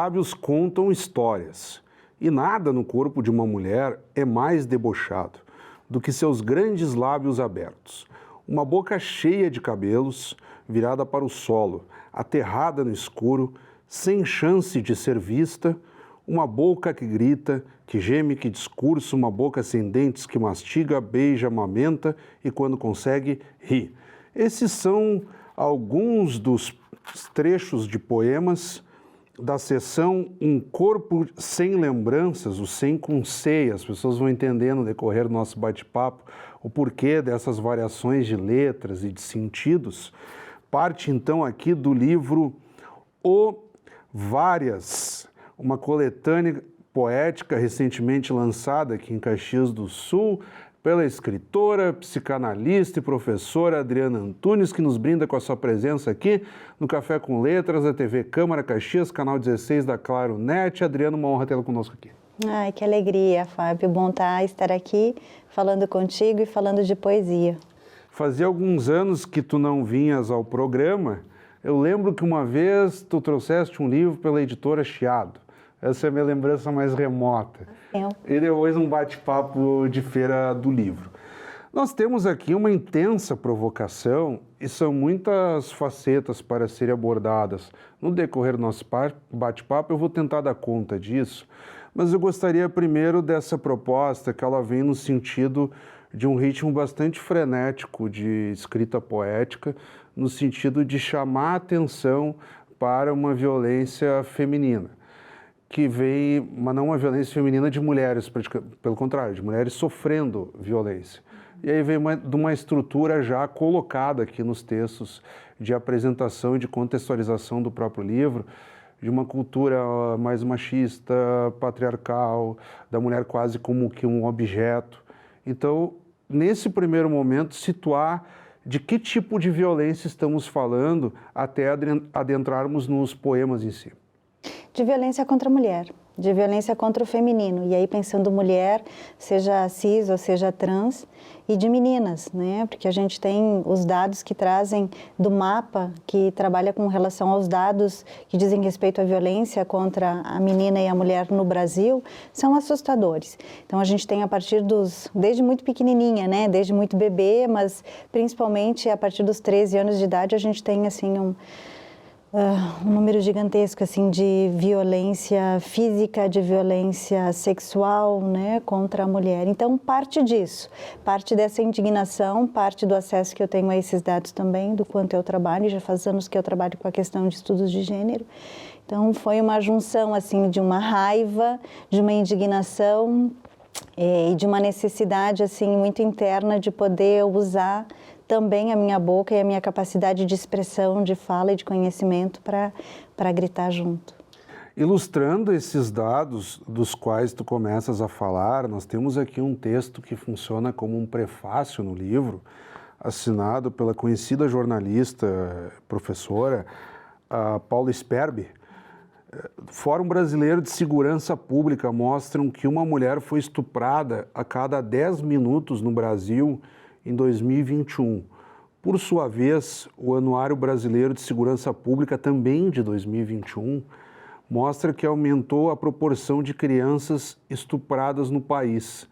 lábios contam histórias, e nada no corpo de uma mulher é mais debochado do que seus grandes lábios abertos. Uma boca cheia de cabelos, virada para o solo, aterrada no escuro, sem chance de ser vista, uma boca que grita, que geme, que discursa, uma boca sem dentes que mastiga, beija, amamenta e, quando consegue, ri. Esses são alguns dos trechos de poemas da seção Um Corpo Sem Lembranças, o sem com C. As pessoas vão entender no decorrer do nosso bate-papo o porquê dessas variações de letras e de sentidos. Parte então aqui do livro O Várias, uma coletânea poética recentemente lançada aqui em Caxias do Sul pela escritora, psicanalista e professora Adriana Antunes, que nos brinda com a sua presença aqui no Café com Letras, da TV Câmara Caxias, canal 16 da Claro Net. Adriana, uma honra tê-la conosco aqui. Ai, que alegria, Fábio. Bom estar aqui falando contigo e falando de poesia. Fazia alguns anos que tu não vinhas ao programa. Eu lembro que uma vez tu trouxeste um livro pela editora Chiado. Essa é a minha lembrança mais remota. E depois um bate-papo de feira do livro. Nós temos aqui uma intensa provocação e são muitas facetas para serem abordadas. No decorrer do nosso bate-papo eu vou tentar dar conta disso, mas eu gostaria primeiro dessa proposta que ela vem no sentido de um ritmo bastante frenético de escrita poética, no sentido de chamar a atenção para uma violência feminina, que vem, mas não uma violência feminina de mulheres, pelo contrário, de mulheres sofrendo violência. E aí vem de uma estrutura já colocada aqui nos textos de apresentação e de contextualização do próprio livro, de uma cultura mais machista, patriarcal, da mulher quase como que um objeto. Então, nesse primeiro momento, situar de que tipo de violência estamos falando até adentrarmos nos poemas em si. De violência contra a mulher, de violência contra o feminino. E aí pensando mulher, seja cis ou seja trans, e de meninas, né? Porque a gente tem os dados que trazem do mapa, que trabalha com relação aos dados que dizem respeito à violência contra a menina e a mulher no Brasil, são assustadores. Então a gente tem a partir desde muito pequenininha, né? Desde muito bebê, mas principalmente a partir dos 13 anos de idade a gente tem assim um número gigantesco assim de violência física, de violência sexual, né, contra a mulher. Então parte disso, parte dessa indignação, parte do acesso que eu tenho a esses dados também, do quanto eu trabalho. Já faz anos que eu trabalho com a questão de estudos de gênero. Então foi uma junção assim de uma raiva, de uma indignação e de uma necessidade assim muito interna de poder usar também a minha boca e a minha capacidade de expressão, de fala e de conhecimento para gritar junto. Ilustrando esses dados dos quais tu começas a falar, nós temos aqui um texto que funciona como um prefácio no livro, assinado pela conhecida jornalista, professora Paula Sperber. Fórum Brasileiro de Segurança Pública mostram que uma mulher foi estuprada a cada 10 minutos no Brasil em 2021. Por sua vez, o Anuário Brasileiro de Segurança Pública, também de 2021, mostra que aumentou a proporção de crianças estupradas no país.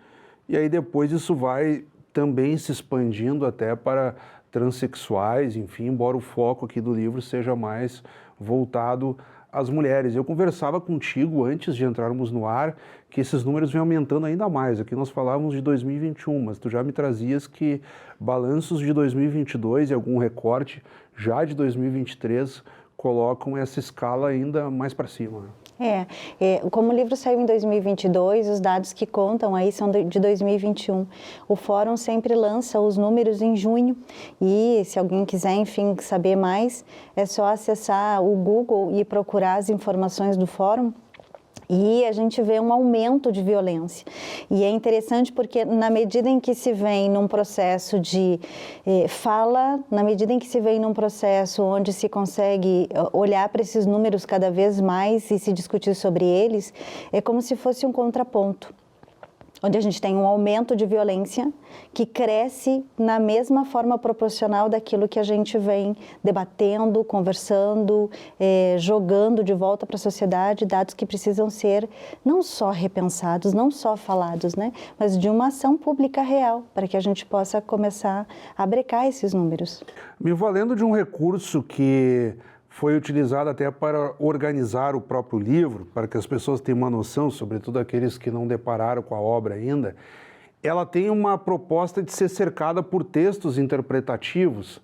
E aí depois isso vai também se expandindo até para transexuais, enfim, embora o foco aqui do livro seja mais voltado às mulheres. Eu conversava contigo antes de entrarmos no ar que esses números vêm aumentando ainda mais. Aqui nós falávamos de 2021, mas tu já me trazias que balanços de 2022 e algum recorte já de 2023 colocam essa escala ainda mais para cima. Como o livro saiu em 2022, os dados que contam aí são de 2021. O Fórum sempre lança os números em junho e se alguém quiser, enfim, saber mais, é só acessar o Google e procurar as informações do Fórum. E a gente vê um aumento de violência. E é interessante porque na medida em que se vem num processo de fala, na medida em que se vem num processo onde se consegue olhar para esses números cada vez mais e se discutir sobre eles, é como se fosse um contraponto. onde a gente tem um aumento de violência que cresce na mesma forma proporcional daquilo que a gente vem debatendo, conversando, jogando de volta para a sociedade, dados que precisam ser não só repensados, não só falados, né, mas de uma ação pública real, para que a gente possa começar a brecar esses números. Me valendo de um recurso que foi utilizado até para organizar o próprio livro, para que as pessoas tenham uma noção, sobretudo aqueles que não depararam com a obra ainda, ela tem uma proposta de ser cercada por textos interpretativos,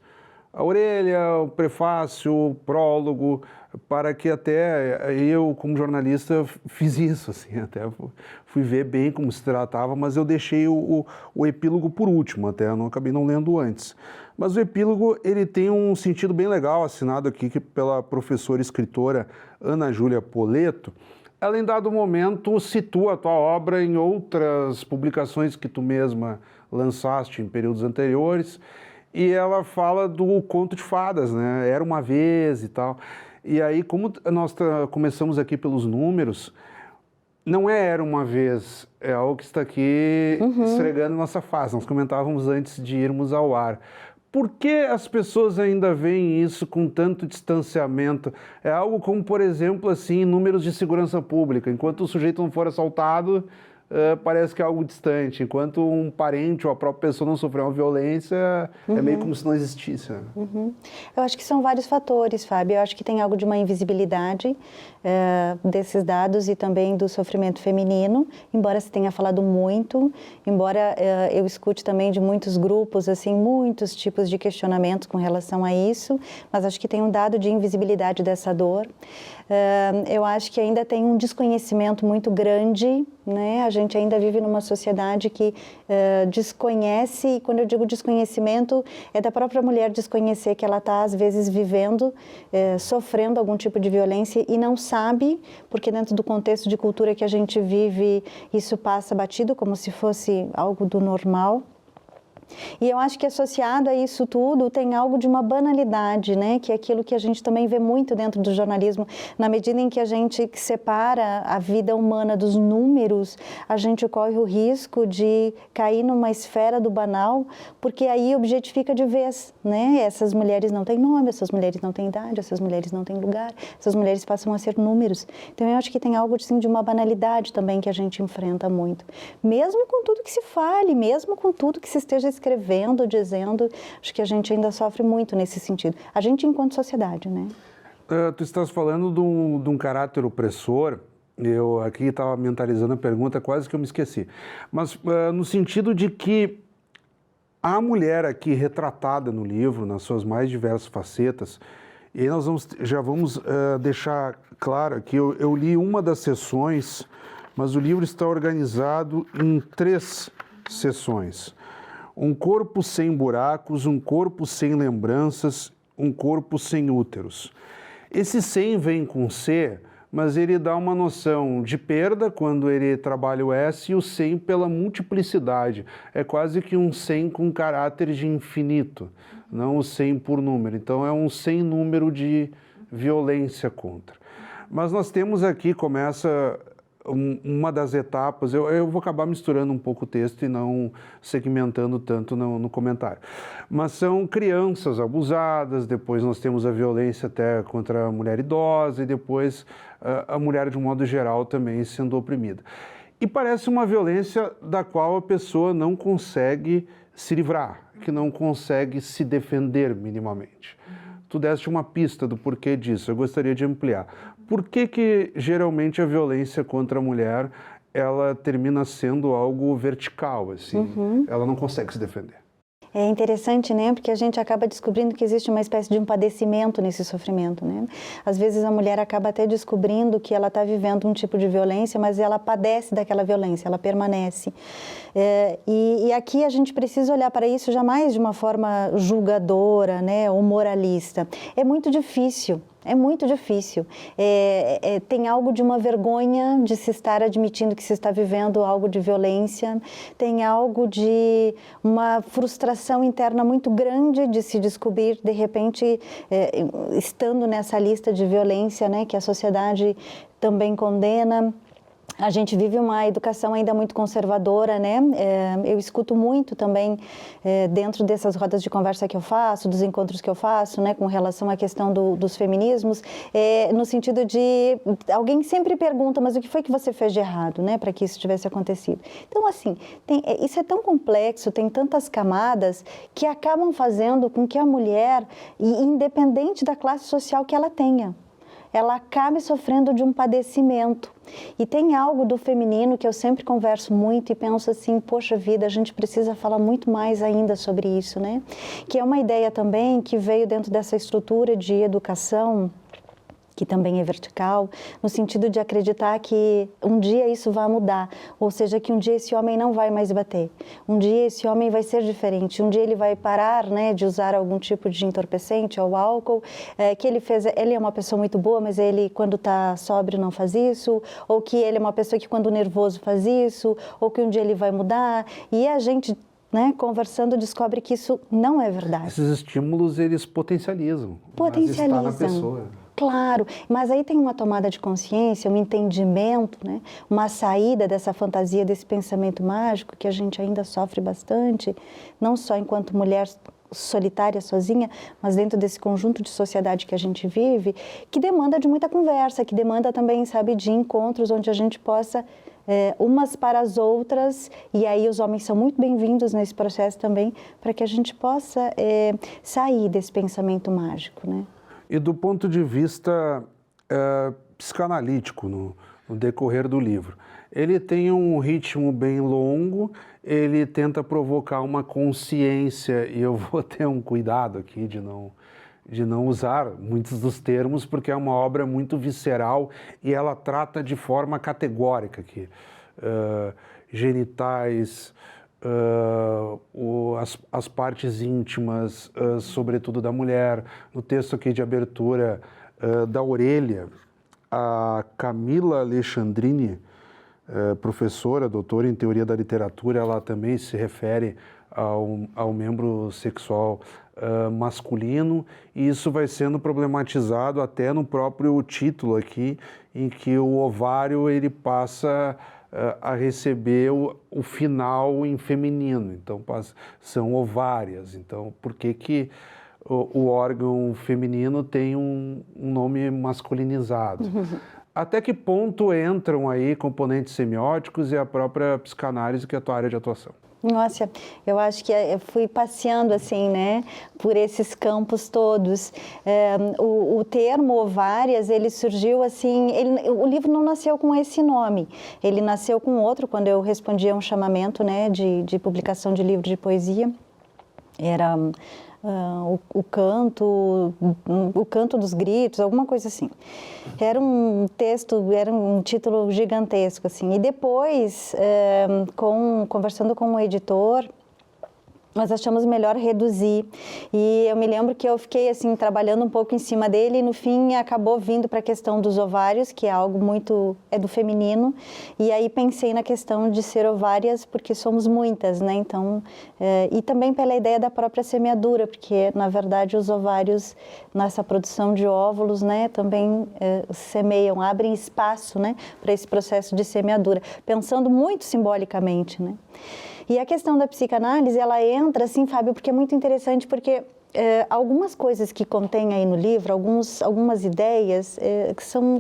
a orelha, o prefácio, o prólogo, para que até eu, como jornalista, fiz isso, assim, até fui ver bem como se tratava, mas eu deixei o epílogo por último, até eu acabei não lendo antes. Mas o epílogo, ele tem um sentido bem legal, assinado aqui pela professora e escritora Ana Júlia Poleto. Ela, em dado momento, situa a tua obra em outras publicações que tu mesma lançaste em períodos anteriores, e ela fala do conto de fadas, né? Era uma vez e tal. E aí, como nós começamos aqui pelos números, não era uma vez, é algo que está aqui esfregando nossa face. Nós comentávamos antes de irmos ao ar. Por que as pessoas ainda veem isso com tanto distanciamento? É algo como, por exemplo, assim, números de segurança pública. Enquanto o sujeito não for assaltado, parece que é algo distante. Enquanto um parente ou a própria pessoa não sofreu uma violência, é meio como se não existisse. Eu acho que são vários fatores, Fábio. Eu acho que tem algo de uma invisibilidade desses dados e também do sofrimento feminino, embora se tenha falado muito, embora eu escute também de muitos grupos, assim, muitos tipos de questionamentos com relação a isso, mas acho que tem um dado de invisibilidade dessa dor. Eu acho que ainda tem um desconhecimento muito grande, né? A gente ainda vive numa sociedade que desconhece, e quando eu digo desconhecimento, é da própria mulher desconhecer que ela está, às vezes, vivendo, sofrendo algum tipo de violência e não sabe, porque dentro do contexto de cultura que a gente vive, isso passa batido como se fosse algo do normal. E eu acho que associado a isso tudo tem algo de uma banalidade, né? Que é aquilo que a gente também vê muito dentro do jornalismo. Na medida em que a gente separa a vida humana dos números, a gente corre o risco de cair numa esfera do banal, porque aí objetifica de vez, né? Essas mulheres não têm nome, essas mulheres não têm idade, essas mulheres não têm lugar, essas mulheres passam a ser números. Então eu acho que tem algo assim, de uma banalidade também que a gente enfrenta muito. Mesmo com tudo que se fale, mesmo com tudo que se esteja escrevendo, dizendo, acho que a gente ainda sofre muito nesse sentido. A gente enquanto sociedade, né? Tu estás falando de um caráter opressor. Eu aqui estava mentalizando a pergunta, quase que eu me esqueci. Mas no sentido de que a mulher aqui retratada no livro, nas suas mais diversas facetas, e aí nós já vamos deixar claro aqui, eu li uma das sessões, mas o livro está organizado em 3 sessões. Um corpo sem buracos, um corpo sem lembranças, um corpo sem úteros. Esse sem vem com C, mas ele dá uma noção de perda quando ele trabalha o S, e o sem pela multiplicidade. É quase que um sem com caráter de infinito, não o sem por número. Então é um sem número de violência contra. Mas nós temos aqui, começa uma das etapas, eu vou acabar misturando um pouco o texto e não segmentando tanto no comentário, mas são crianças abusadas, depois nós temos a violência até contra a mulher idosa e depois a mulher de um modo geral também sendo oprimida. E parece uma violência da qual a pessoa não consegue se livrar, que não consegue se defender minimamente. Tu deste uma pista do porquê disso, eu gostaria de ampliar. Por que geralmente a violência contra a mulher, ela termina sendo algo vertical, assim, ela não consegue se defender? É interessante, né? Porque a gente acaba descobrindo que existe uma espécie de um padecimento nesse sofrimento, né? Às vezes a mulher acaba até descobrindo que ela está vivendo um tipo de violência, mas ela padece daquela violência, ela permanece. E aqui a gente precisa olhar para isso jamais de uma forma julgadora, né? Ou moralista. É muito difícil. É muito difícil. Tem algo de uma vergonha de se estar admitindo que se está vivendo algo de violência, tem algo de uma frustração interna muito grande de se descobrir, de repente, estando nessa lista de violência, né, que a sociedade também condena. A gente vive uma educação ainda muito conservadora, né? Eu escuto muito também dentro dessas rodas de conversa que eu faço, dos encontros que eu faço, né, com relação à questão dos feminismos, no sentido de alguém sempre pergunta, mas o que foi que você fez de errado, né, para que isso tivesse acontecido? Então, assim, isso é tão complexo, tem tantas camadas que acabam fazendo com que a mulher, independente da classe social que ela tenha, ela acabe sofrendo de um padecimento. E tem algo do feminino que eu sempre converso muito e penso assim, poxa vida, a gente precisa falar muito mais ainda sobre isso, né? Que é uma ideia também que veio dentro dessa estrutura de educação, que também é vertical, no sentido de acreditar que um dia isso vai mudar, ou seja, que um dia esse homem não vai mais bater, um dia esse homem vai ser diferente, um dia ele vai parar, né, de usar algum tipo de entorpecente ou álcool, que ele é uma pessoa muito boa, mas ele quando está sóbrio não faz isso, ou que ele é uma pessoa que quando nervoso faz isso, ou que um dia ele vai mudar, e a gente, né, conversando, descobre que isso não é verdade. Esses estímulos, eles potencializam. Potencializam. Mas está na pessoa. Claro, mas aí tem uma tomada de consciência, um entendimento, né? Uma saída dessa fantasia, desse pensamento mágico que a gente ainda sofre bastante, não só enquanto mulher solitária, sozinha, mas dentro desse conjunto de sociedade que a gente vive, que demanda de muita conversa, que demanda também, sabe, de encontros onde a gente possa umas para as outras, e aí os homens são muito bem-vindos nesse processo também, para que a gente possa sair desse pensamento mágico, né? E do ponto de vista psicanalítico, no decorrer do livro, ele tem um ritmo bem longo, ele tenta provocar uma consciência, e eu vou ter um cuidado aqui de não usar muitos dos termos, porque é uma obra muito visceral e ela trata de forma categórica aqui. Genitais, as partes íntimas, sobretudo da mulher. No texto aqui de abertura da orelha, a Camila Alexandrini, professora, doutora em teoria da literatura, ela também se refere ao membro sexual masculino, e isso vai sendo problematizado até no próprio título aqui, em que o ovário ele passa a receber o final em feminino, então são ovárias. Então, por que o órgão feminino tem um nome masculinizado? Até que ponto entram aí componentes semióticos e a própria psicanálise, que é a tua área de atuação? Nossa, eu acho que eu fui passeando assim, né, por esses campos todos. O termo ovárias, ele surgiu assim, o livro não nasceu com esse nome, ele nasceu com outro, quando eu respondi a um chamamento, né, de publicação de livro de poesia. Era o canto dos gritos, alguma coisa assim. Era um texto, era um título gigantesco, assim. E depois, conversando com o editor, nós achamos melhor reduzir. E eu me lembro que eu fiquei assim trabalhando um pouco em cima dele, e no fim acabou vindo para a questão dos ovários, que é algo muito do feminino. E aí pensei na questão de ser ovárias, porque somos muitas, né? Então, e também pela ideia da própria semeadura, porque na verdade os ovários nessa produção de óvulos, né, também semeiam, abrem espaço, né, para esse processo de semeadura, pensando muito simbolicamente, né? E a questão da psicanálise, ela entra, assim, Fábio, porque é muito interessante, porque algumas coisas que contém aí no livro, algumas ideias,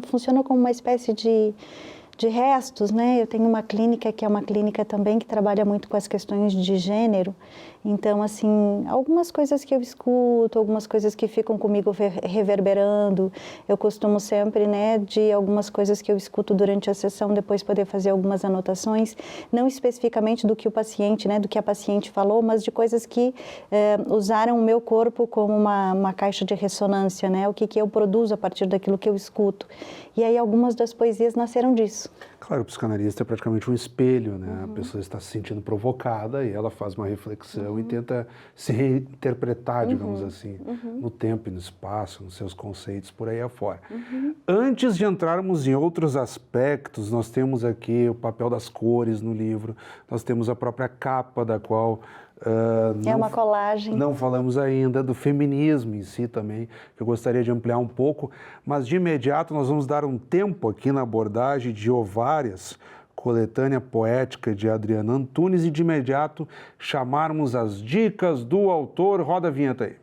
funcionam como uma espécie de restos, né? Eu tenho uma clínica que é uma clínica também que trabalha muito com as questões de gênero. Então, assim, algumas coisas que eu escuto, algumas coisas que ficam comigo reverberando, eu costumo sempre, né, de algumas coisas que eu escuto durante a sessão, depois poder fazer algumas anotações, não especificamente do que o paciente, né, do que a paciente falou, mas de coisas que usaram o meu corpo como uma caixa de ressonância, né, o que eu produzo a partir daquilo que eu escuto. E aí algumas das poesias nasceram disso. Claro, o psicanalista é praticamente um espelho, né? A pessoa está se sentindo provocada e ela faz uma reflexão e tenta se reinterpretar, digamos assim, no tempo e no espaço, nos seus conceitos, por aí afora. Antes de entrarmos em outros aspectos, nós temos aqui o papel das cores no livro, nós temos a própria capa da qual É uma colagem. Não falamos ainda do feminismo em si também, que eu gostaria de ampliar um pouco, mas de imediato nós vamos dar um tempo aqui na abordagem de Ovárias, coletânea poética de Adriana Antunes, e de imediato chamarmos as dicas do autor. Roda a vinheta aí.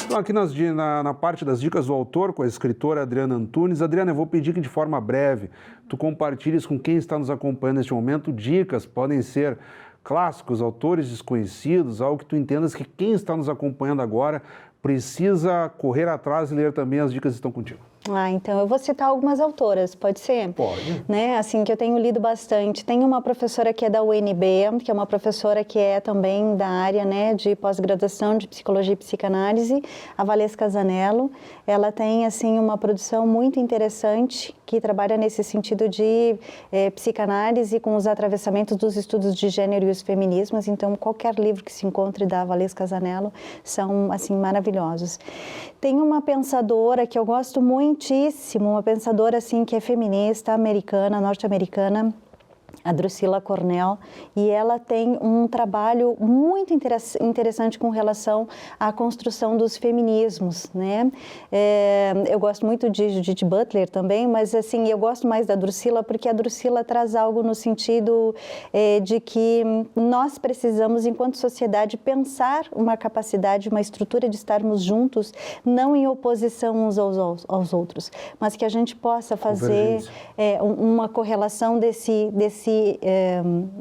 Então, aqui na parte das dicas do autor, com a escritora Adriana Antunes. Adriana, eu vou pedir que de forma breve tu compartilhes com quem está nos acompanhando neste momento dicas, podem ser clássicos, autores desconhecidos, algo que tu entendas que quem está nos acompanhando agora precisa correr atrás e ler também. As dicas estão contigo. Então eu vou citar algumas autoras, pode ser? Pode. Né? Assim, que eu tenho lido bastante. Tem uma professora que é da UNB, que é uma professora que é também da área, né, de pós-graduação de Psicologia e Psicanálise, a Valesca Zanello. Ela tem, assim, uma produção muito interessante que trabalha nesse sentido de psicanálise com os atravessamentos dos estudos de gênero e os feminismos. Então, qualquer livro que se encontre da Valesca Zanello são, assim, maravilhosos. Tem uma pensadora que eu gosto muitíssimo, uma pensadora assim que é feminista, americana, norte-americana, a Drusilla Cornell, e ela tem um trabalho muito interessante com relação à construção dos feminismos, né? Eu gosto muito de Judith Butler também, mas assim, eu gosto mais da Drusilla porque a Drusilla traz algo no sentido de que nós precisamos, enquanto sociedade, pensar uma capacidade, uma estrutura de estarmos juntos, não em oposição uns aos outros, mas que a gente possa fazer uma correlação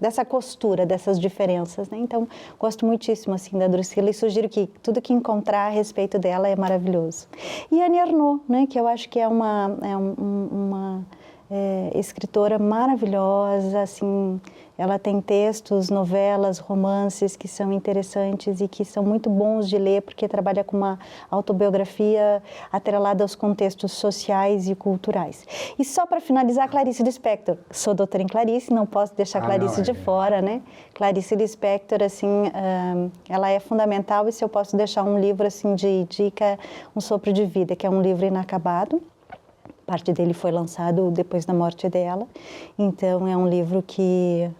dessa costura, dessas diferenças, né? Então, gosto muitíssimo assim da Drusilla e sugiro que tudo que encontrar a respeito dela é maravilhoso. E Annie Ernaux, né, que eu acho que é uma escritora maravilhosa, assim, ela tem textos, novelas, romances que são interessantes e que são muito bons de ler porque trabalha com uma autobiografia atrelada aos contextos sociais e culturais. E só para finalizar, Clarice Lispector. Sou doutora em Clarice, não posso deixar Clarice de fora, né? Clarice Lispector, assim, ela é fundamental, e se eu posso deixar um livro assim de dica, Um Sopro de Vida, que é um livro inacabado. Parte dele foi lançado depois da morte dela, então é um livro que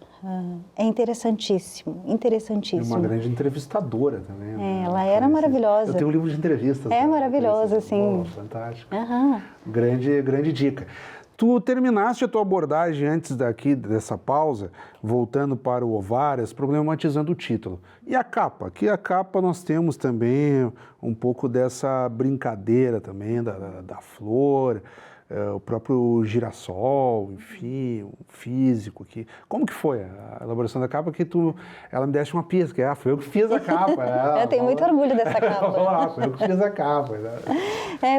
é interessantíssimo. É uma grande entrevistadora também. Né? Ela era maravilhosa. Eu tenho um livro de entrevistas. É maravilhoso, assim. Fantástico. Aham. Grande dica. Tu terminaste a tua abordagem antes dessa pausa, voltando para o Ovárias, problematizando o título. E a capa? Aqui a capa nós temos também um pouco dessa brincadeira também da flor, o próprio girassol, enfim, o físico aqui. Como que foi a elaboração da capa? Que ela me desse uma pista, que foi eu que fiz a capa. Eu tenho muito orgulho dessa capa. Foi eu que fiz a capa.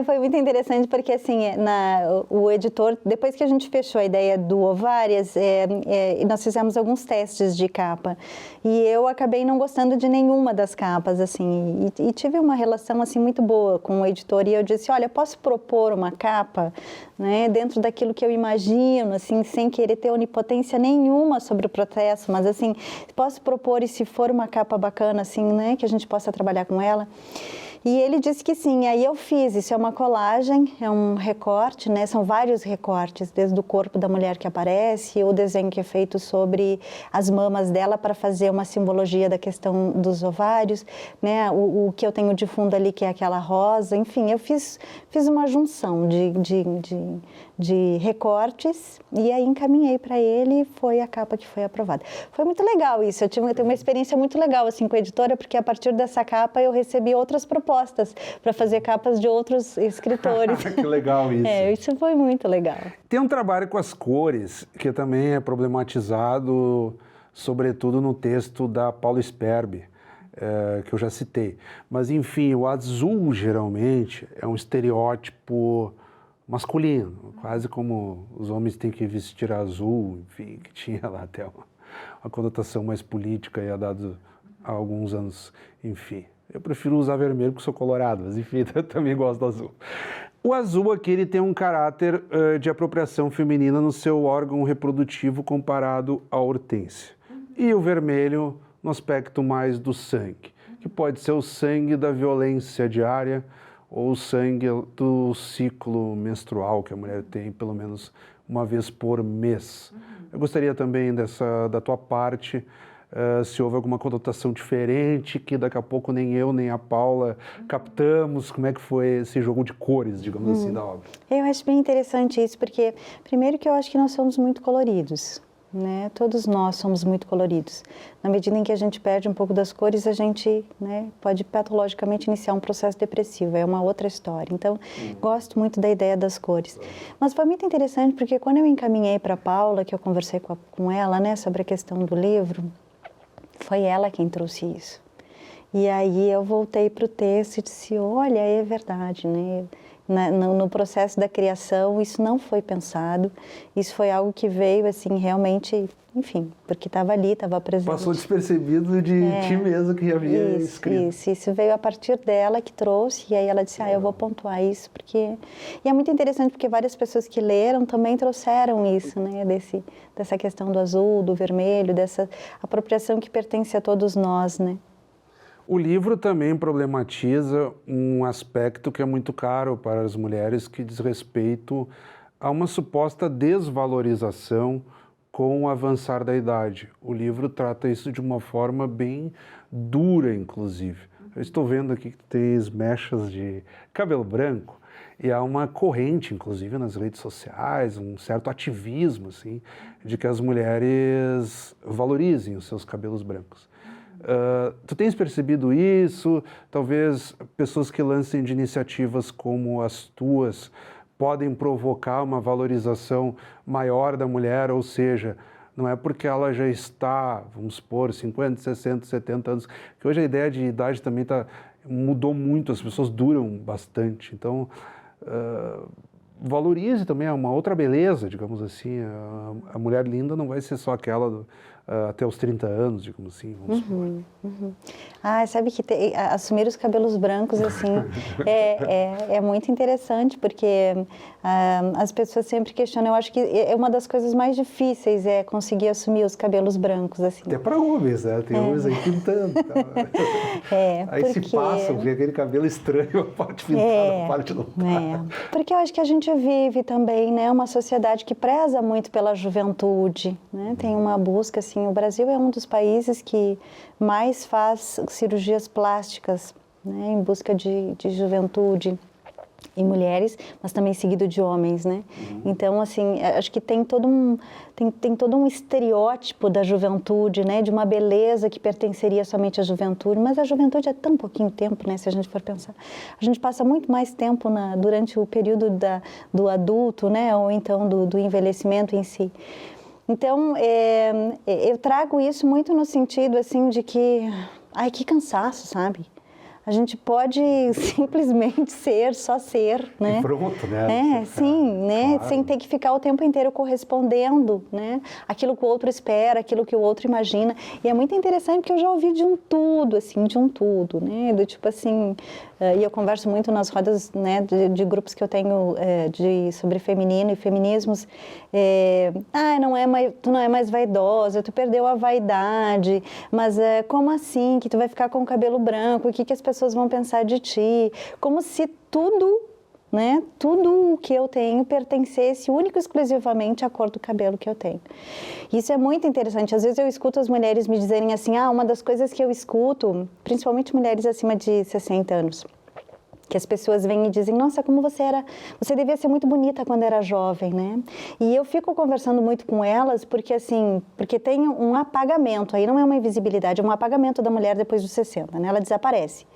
Foi muito interessante porque, assim, o editor, depois que a gente fechou a ideia do Ovárias, nós fizemos alguns testes de capa. E eu acabei não gostando de nenhuma das capas, assim, e tive uma relação, assim, muito boa com o editor. E eu disse, olha, posso propor uma capa, né, dentro daquilo que eu imagino, assim, sem querer ter onipotência nenhuma sobre o processo, mas, assim, posso propor, e se for uma capa bacana, assim, né, que a gente possa trabalhar com ela. E ele disse que sim, aí eu fiz, isso é uma colagem, é um recorte, né? São vários recortes, desde o corpo da mulher que aparece, o desenho que é feito sobre as mamas dela para fazer uma simbologia da questão dos ovários, né? O que eu tenho de fundo ali, que é aquela rosa, enfim, eu fiz uma junção de recortes e aí encaminhei para ele e foi a capa que foi aprovada. Foi muito legal isso, eu tenho uma experiência muito legal assim com a editora, porque a partir dessa capa eu recebi outras propostas para fazer capas de outros escritores. Que legal isso. Isso foi muito legal. Tem um trabalho com as cores que também é problematizado, sobretudo no texto da Paula Sperber, que eu já citei. Mas, enfim, o azul, geralmente, é um estereótipo masculino, quase como os homens têm que vestir azul, enfim, que tinha lá até uma conotação mais política e dado há alguns anos, enfim. Eu prefiro usar vermelho porque sou colorado, mas enfim, eu também gosto do azul. O azul aqui ele tem um caráter de apropriação feminina no seu órgão reprodutivo comparado à hortênsia. E o vermelho no aspecto mais do sangue, que pode ser o sangue da violência diária ou o sangue do ciclo menstrual que a mulher tem pelo menos uma vez por mês. Eu gostaria também da tua parte, se houve alguma conotação diferente, que daqui a pouco nem eu nem a Paula captamos, como é que foi esse jogo de cores, digamos assim, da obra. Eu acho bem interessante isso, porque primeiro que eu acho que nós somos muito coloridos, né? Todos nós somos muito coloridos. Na medida em que a gente perde um pouco das cores, a gente, né, pode patologicamente iniciar um processo depressivo, é uma outra história. Então, gosto muito da ideia das cores. Mas foi muito interessante porque quando eu encaminhei para a Paula, que eu conversei com ela, né, sobre a questão do livro, foi ela quem trouxe isso. E aí eu voltei para o texto e disse, olha, é verdade, né? No processo da criação, isso não foi pensado, isso foi algo que veio, assim, realmente, enfim, porque estava ali, estava presente. Passou despercebido de ti mesmo que havia escrito. Isso veio a partir dela que trouxe, e aí ela disse, eu vou pontuar isso, porque... E é muito interessante, porque várias pessoas que leram também trouxeram isso, né, dessa questão do azul, do vermelho, dessa apropriação que pertence a todos nós, né. O livro também problematiza um aspecto que é muito caro para as mulheres, que diz respeito a uma suposta desvalorização com o avançar da idade. O livro trata isso de uma forma bem dura, inclusive. Eu estou vendo aqui que tens mechas de cabelo branco e há uma corrente, inclusive, nas redes sociais, um certo ativismo, assim, de que as mulheres valorizem os seus cabelos brancos. Tu tens percebido isso? Talvez pessoas que lancem de iniciativas como as tuas podem provocar uma valorização maior da mulher, ou seja, não é porque ela já está, vamos supor, 50, 60, 70 anos, que hoje a ideia de idade também mudou muito, as pessoas duram bastante. Então, valorize também uma outra beleza, digamos assim. A mulher linda não vai ser só aquela até os 30 anos, digamos assim. Vamos supor. Sabe que assumir os cabelos brancos, assim, é muito interessante, porque as pessoas sempre questionam. Eu acho que é uma das coisas mais difíceis é conseguir assumir os cabelos brancos, assim. Até para homens, né? Tem homens aí pintando. Aí porque... se passam, vê aquele cabelo estranho, a parte pintada, a parte não tá. Porque eu acho que a gente vive também, né, uma sociedade que preza muito pela juventude, né? Tem uma busca, assim, o Brasil é um dos países que mais faz cirurgias plásticas, né, em busca de juventude em mulheres, mas também seguido de homens, né? Então, assim, acho que tem todo um estereótipo da juventude, né? De uma beleza que pertenceria somente à juventude, mas a juventude é tão pouquinho tempo, né? Se a gente for pensar. A gente passa muito mais tempo durante o período do adulto, né? Ou então do envelhecimento em si. Então, eu trago isso muito no sentido, assim, de que... Ai, que cansaço, sabe? A gente pode simplesmente só ser, né? E pronto, né? Sim, né? Claro. Sem ter que ficar o tempo inteiro correspondendo, né? Aquilo que o outro espera, aquilo que o outro imagina. E é muito interessante porque eu já ouvi de um tudo, né? Do tipo assim, e eu converso muito nas rodas, né, de grupos que eu tenho sobre feminino e feminismos. Tu não é mais vaidosa, tu perdeu a vaidade, mas como assim que tu vai ficar com o cabelo branco? O que as pessoas vão pensar de ti? Como se tudo, né, tudo o que eu tenho pertencesse único e exclusivamente à cor do cabelo que eu tenho. Isso é muito interessante. Às vezes eu escuto as mulheres me dizerem assim, uma das coisas que eu escuto, principalmente mulheres acima de 60 anos, que as pessoas vêm e dizem, nossa, como você devia ser muito bonita quando era jovem, né? E eu fico conversando muito com elas porque tem um apagamento, aí não é uma invisibilidade, é um apagamento da mulher depois dos 60, né? Ela desaparece.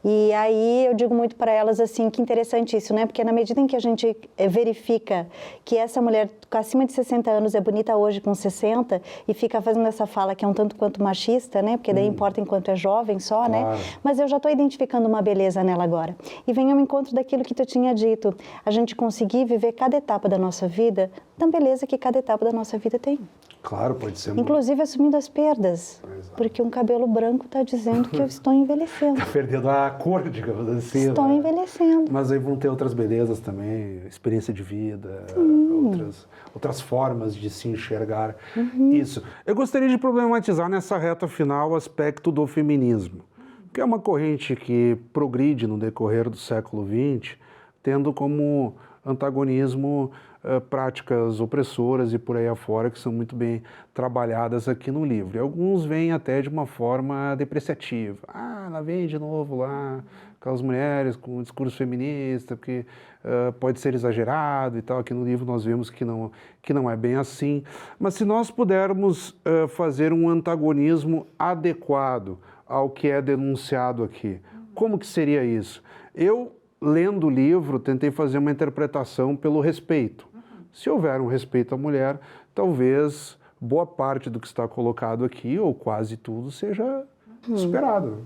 E aí eu digo muito para elas assim, que interessante isso, né? Porque na medida em que a gente verifica que essa mulher acima de 60 anos é bonita hoje com 60 e fica fazendo essa fala que é um tanto quanto machista, né? Porque daí importa enquanto é jovem só, claro, né? Mas eu já estou identificando uma beleza nela agora. E vem ao encontro daquilo que tu tinha dito, a gente conseguir viver cada etapa da nossa vida, tão beleza que cada etapa da nossa vida tem. Claro, pode ser. Inclusive assumindo as perdas, porque um cabelo branco está dizendo que eu estou envelhecendo. Está perdendo a cor, digamos assim. Estou envelhecendo. Mas aí vão ter outras belezas também, experiência de vida, outras formas de se enxergar isso. Eu gostaria de problematizar nessa reta final o aspecto do feminismo, que é uma corrente que progride no decorrer do século XX, tendo como antagonismo, práticas opressoras e por aí afora, que são muito bem trabalhadas aqui no livro. E alguns vêm até de uma forma depreciativa. Ah, lá vem de novo lá, aquelas mulheres com um discurso feminista, que pode ser exagerado e tal. Aqui no livro nós vemos que não é bem assim. Mas se nós pudermos fazer um antagonismo adequado ao que é denunciado aqui, como que seria isso? Eu, lendo o livro, tentei fazer uma interpretação pelo respeito. Se houver um respeito à mulher, talvez boa parte do que está colocado aqui, ou quase tudo, seja superado.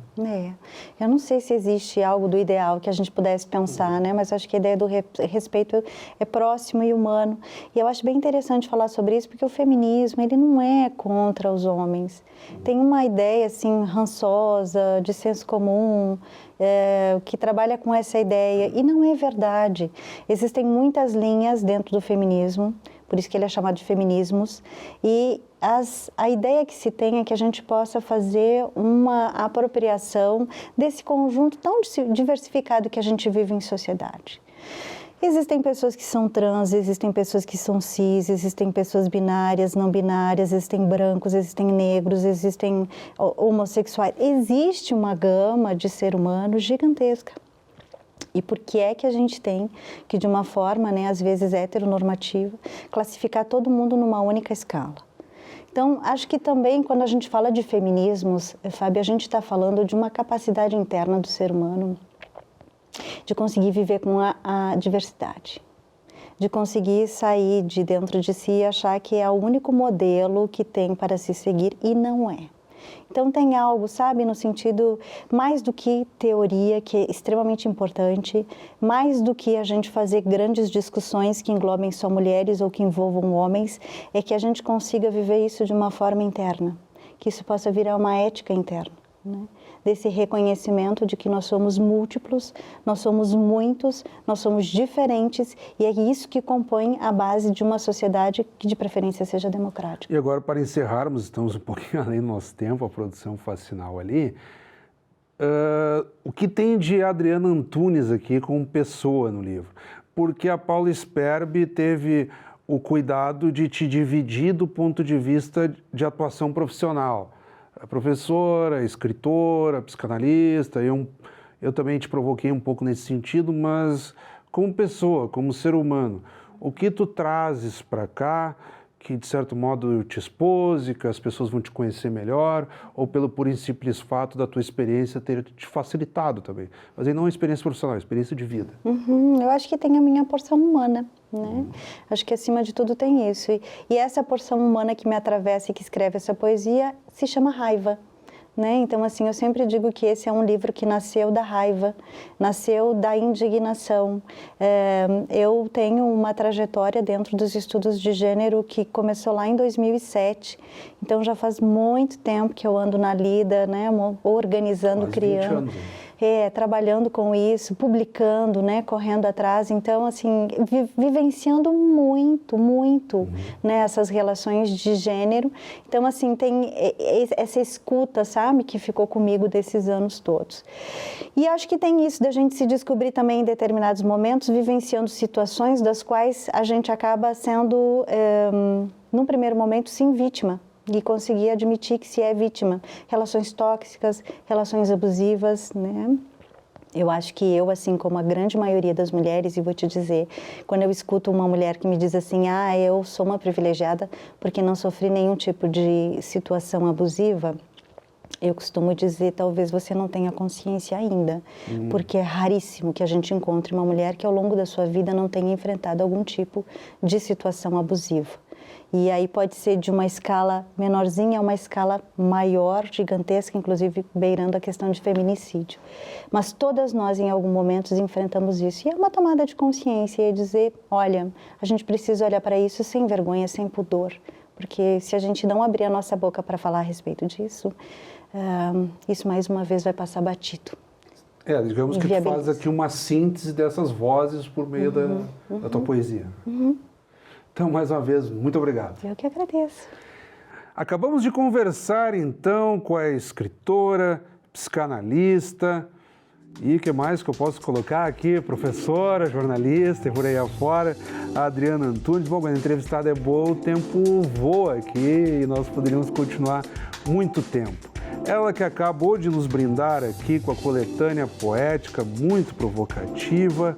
Eu não sei se existe algo do ideal que a gente pudesse pensar, né? Mas acho que a ideia do respeito é próximo e humano. E eu acho bem interessante falar sobre isso, porque o feminismo, ele não é contra os homens. Tem uma ideia, assim, rançosa, de senso comum, que trabalha com essa ideia, e não é verdade. Existem muitas linhas dentro do feminismo, por isso que ele é chamado de feminismos, e a ideia que se tem é que a gente possa fazer uma apropriação desse conjunto tão diversificado que a gente vive em sociedade. Existem pessoas que são trans, existem pessoas que são cis, existem pessoas binárias, não binárias, existem brancos, existem negros, existem homossexuais. Existe uma gama de ser humano gigantesca. E por que é que a gente tem que, de uma forma, né, às vezes heteronormativa, classificar todo mundo numa única escala? Então, acho que também, quando a gente fala de feminismos, Fábio, a gente está falando de uma capacidade interna do ser humano de conseguir viver com a diversidade, de conseguir sair de dentro de si e achar que é o único modelo que tem para se seguir, e não é. Então tem algo, sabe, no sentido mais do que teoria, que é extremamente importante, mais do que a gente fazer grandes discussões que englobem só mulheres ou que envolvam homens, é que a gente consiga viver isso de uma forma interna, que isso possa virar uma ética interna, né? Desse reconhecimento de que nós somos múltiplos, nós somos muitos, nós somos diferentes, e é isso que compõe a base de uma sociedade que de preferência seja democrática. E agora, para encerrarmos, estamos um pouquinho além do nosso tempo, a produção faz sinal ali, o que tem de Adriana Antunes aqui como pessoa no livro? Porque a Paula Sperbi teve o cuidado de te dividir do ponto de vista de atuação profissional. Professora, escritora, psicanalista, eu também te provoquei um pouco nesse sentido, mas como pessoa, como ser humano, o que tu trazes para cá que de certo modo te expôs e que as pessoas vão te conhecer melhor, ou pelo puro e simples fato da tua experiência ter te facilitado também? Mas aí não é experiência profissional, é experiência de vida. Eu acho que tem a minha porção humana, né? Acho que acima de tudo tem isso. E essa porção humana que me atravessa e que escreve essa poesia se chama raiva, né? Então, assim, eu sempre digo que esse é um livro que nasceu da raiva, nasceu da indignação. Eu tenho uma trajetória dentro dos estudos de gênero que começou lá em 2007. Então, já faz muito tempo que eu ando na lida, né? Organizando, quase criando. 20 anos, né? Trabalhando com isso, publicando, né, correndo atrás. Então, assim, vivenciando muito, né, essas relações de gênero. Então, assim, tem essa escuta, sabe, que ficou comigo desses anos todos. E acho que tem isso da gente se descobrir também em determinados momentos, vivenciando situações das quais a gente acaba sendo, num primeiro momento, sim, vítima. E conseguir admitir que se é vítima. Relações tóxicas, relações abusivas, né? Eu acho que eu, assim como a grande maioria das mulheres, e vou te dizer, quando eu escuto uma mulher que me diz assim, eu sou uma privilegiada porque não sofri nenhum tipo de situação abusiva, eu costumo dizer, talvez você não tenha consciência ainda, porque é raríssimo que a gente encontre uma mulher que ao longo da sua vida não tenha enfrentado algum tipo de situação abusiva. E aí pode ser de uma escala menorzinha a uma escala maior, gigantesca, inclusive beirando a questão de feminicídio. Mas todas nós, em algum momento, enfrentamos isso. E é uma tomada de consciência, e é dizer, olha, a gente precisa olhar para isso sem vergonha, sem pudor. Porque se a gente não abrir a nossa boca para falar a respeito disso, isso mais uma vez vai passar batido. Digamos que tu faz aqui uma síntese dessas vozes por meio da tua poesia. Então, mais uma vez, muito obrigado. Eu que agradeço. Acabamos de conversar, então, com a escritora, psicanalista E o que mais que eu posso colocar aqui? Professora, jornalista e por aí afora, a Adriana Antunes. Bom, quando a entrevistada é boa, o tempo voa aqui e nós poderíamos continuar muito tempo. Ela que acabou de nos brindar aqui com a coletânea poética muito provocativa,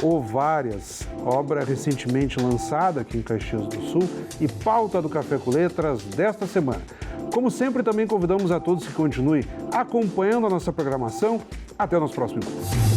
Ovárias, obra recentemente lançada aqui em Caxias do Sul e pauta do Café com Letras desta semana. Como sempre, também convidamos a todos que continuem acompanhando a nossa programação. Até o nosso próximo encontro.